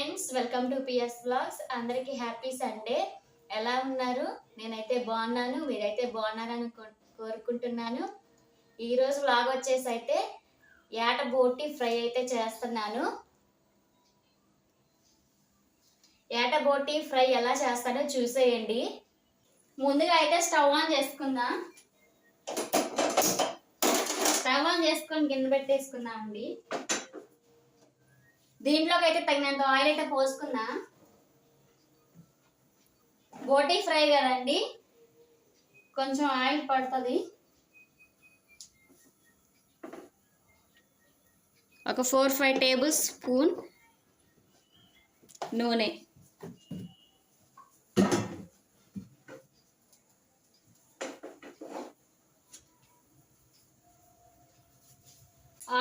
Friends, welcome to PS blogs. అందరికీ happy Sunday. ఎలా ఉన్నారు? నేనైతే బాగున్నాను, మీరైతే బాగున్నారని కోరుకుంటున్నాను. ఈరోజు వ్లాగ్ వచ్చేసి అయితే ఏట బోటి ఫ్రై అయితే చేస్తున్నాను. ఏట బోటి ఫ్రై ఎలా చేస్తానో చూసేయండి. ముందుగా అయితే స్టవ్ ఆన్ చేసుకుందాం. స్టవ్ ఆన్ చేసుకొని గిన్నె పెట్టేసుకుందామండి. దీంట్లోకి అయితే తగినంత ఆయిల్ అయితే పోసుకుందాం. బోటీ ఫ్రై కదండి, కొంచెం ఆయిల్ పడుతుంది. ఒక 4-5 టేబుల్ స్పూన్ నూనె,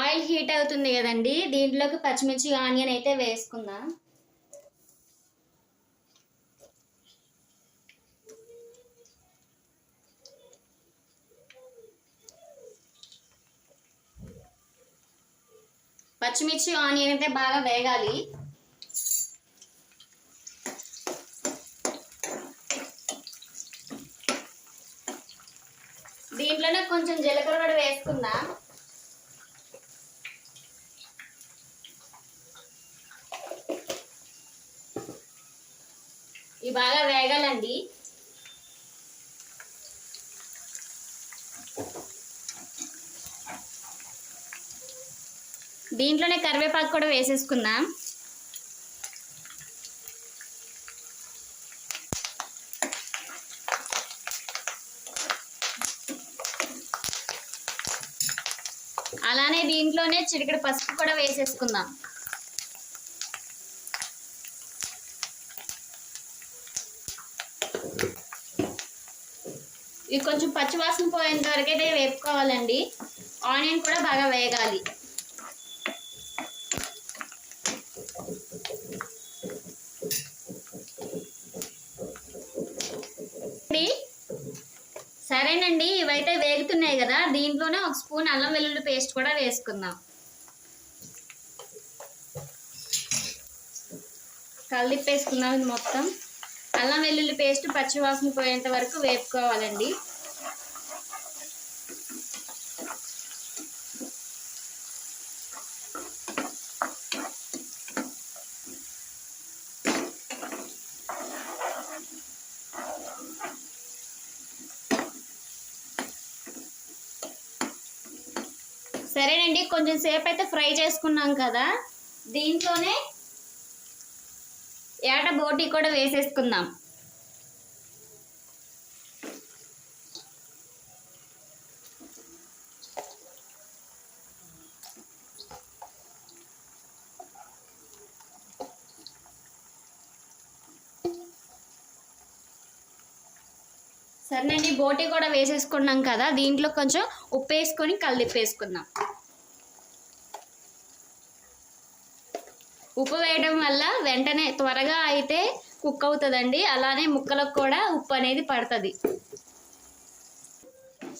ఆయిల్ హీట్ అవుతుంది కదండి, దీంట్లోకి పచ్చిమిర్చి ఆనియన్ అయితే వేసుకుందాం. పచ్చిమిర్చి ఆనియన్ అయితే బాగా వేగాలి. దీంట్లోనే కొంచెం జీలకర్ర కూడా వేసుకుందాం. ఇవి బాగా వేగాలండి. దీంట్లోనే కరివేపాకు కూడా వేసేసుకుందాం. అలానే దీంట్లోనే చిటికెడు పసుపు కూడా వేసేసుకుందాం. ఇవి కొంచెం పచ్చివాసన పోయేంత వరకు అయితే వేపుకోవాలండి. ఆనియన్ కూడా బాగా వేగాలి. సరేనండి, ఇవైతే వేగుతున్నాయి కదా, దీంట్లోనే ఒక స్పూన్ అల్లం వెల్లుల్లి పేస్ట్ కూడా వేసుకుందాం. కలిపేసుకుందాం. ఇది మొత్తం అల్లం వెల్లుల్లి పేస్ట్ పచ్చివాసన పోయేంత వరకు వేపుకోవాలండి. సరేనండి, కొంచెం సేపు అయితే ఫ్రై చేసుకున్నాం కదా, దీంట్లోనే ఏట బోటి కూడా వేసేసుకుందాం. సరేనండి, బోటి కూడా వేసేసుకున్నాం కదా, దీంట్లో కొంచెం ఉప్పు వేసుకొని కలిపేసుకుందాం. ఉప్పు వేయడం వల్ల వెంటనే త్వరగా అయితే కుక్ అవుతుందండి. అలానే ముక్కలకు కూడా ఉప్పు అనేది పడుతుంది.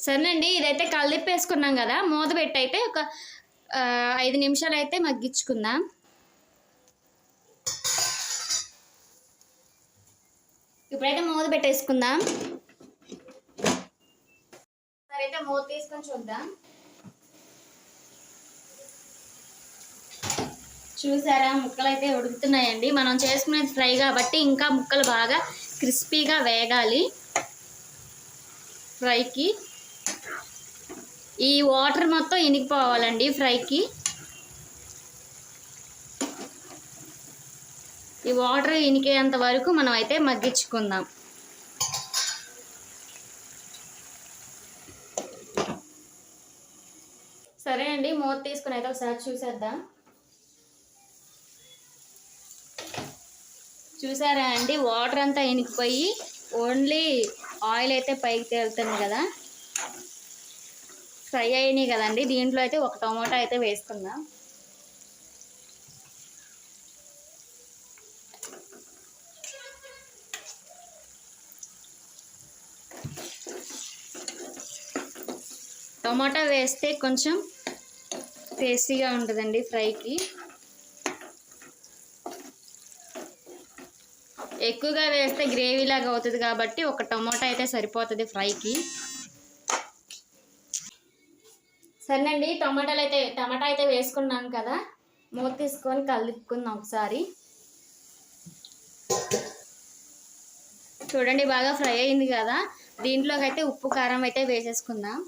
సరేనండి, ఇదైతే కలిపేసుకున్నాం కదా, మూత పెట్టి అయితే ఒక 5 నిమిషాలు అయితే మగ్గించుకుందాం. ఇప్పుడైతే మూత పెట్టేసుకుందాం. సరైతే మూత తీసుకొని చూద్దాం. చూసారా, ముక్కలు అయితే ఉడుకుతున్నాయండి. మనం చేసుకునేది ఫ్రై కాబట్టి ఇంకా ముక్కలు బాగా క్రిస్పీగా వేగాలి. ఫ్రైకి ఈ వాటర్ మొత్తం ఇనికిపోవాలండి. ఫ్రైకి ఈ వాటర్ ఇనికేంత వరకు మనం అయితే మగ్గించుకుందాం. సరే అండి, మూత తీసుకుని అయితే ఒకసారి చూసేద్దాం. చూసారా అండి, వాటర్ అంతా ఇనికిపోయి ఓన్లీ ఆయిల్ అయితే పైకి తేలుతుంది కదా. ఫ్రై అయినాయి కదండి, దీంట్లో అయితే ఒక టమాటా అయితే వేసుకుందాం. టమాటా వేస్తే కొంచెం టేస్టీగా ఉంటుందండి ఫ్రైకి. ఎక్కువగా వేస్తే గ్రేవీ లాగా అవుతుంది కాబట్టి ఒక టమాటా అయితే సరిపోతుంది ఫ్రైకి. సరేనండి, టమాటా అయితే వేసుకున్నాం కదా, మూత తీసుకొని కలుపుకుందాం ఒకసారి. చూడండి బాగా ఫ్రై అయింది కదా, దీంట్లోకి అయితే ఉప్పు కారం అయితే వేసేసుకుందాం.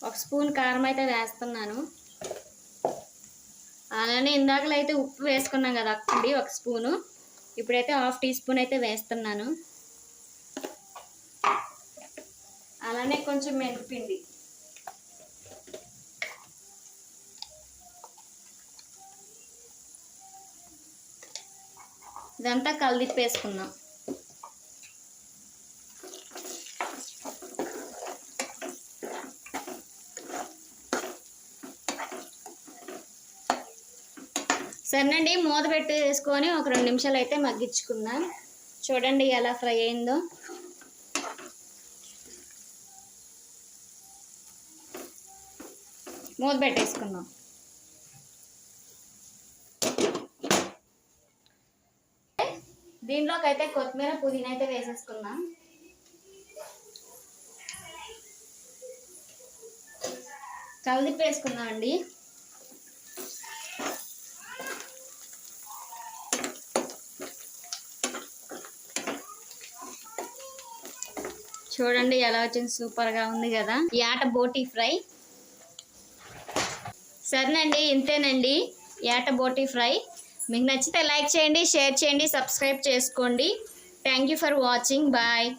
ఒక స్పూన్ కారం అయితే వేస్తున్నాను. అలానే ఇందాకలో అయితే ఉప్పు వేసుకున్నాం కదా అక్కడి ఒక స్పూను, ఇప్పుడైతే 1/2 టీ స్పూన్ అయితే వేస్తున్నాను. అలానే కొంచెం మెంతిపిండి, ఇదంతా కలిపేసుకుందాం. సరేనండి, మూత పెట్టి వేసుకొని ఒక 2 నిమిషాలు అయితే మగ్గించుకుందాం. చూడండి ఎలా ఫ్రై అయిందో. మూత పెట్టేసుకుందాం. దీంట్లోకి అయితే కొత్తిమీర పుదీనా అయితే వేసేసుకుందాం. కలిపేసుకుందాం అండి. చూడండి ఎలా వచ్చింది, సూపర్గా ఉంది కదా యాట బోటీ ఫ్రై. సరేనండి, ఇంతేనండి యాట బోటీ ఫ్రై. మీకు నచ్చితే లైక్ చేయండి, షేర్ చేయండి, సబ్స్క్రైబ్ చేసుకోండి. Thank you for watching. Bye.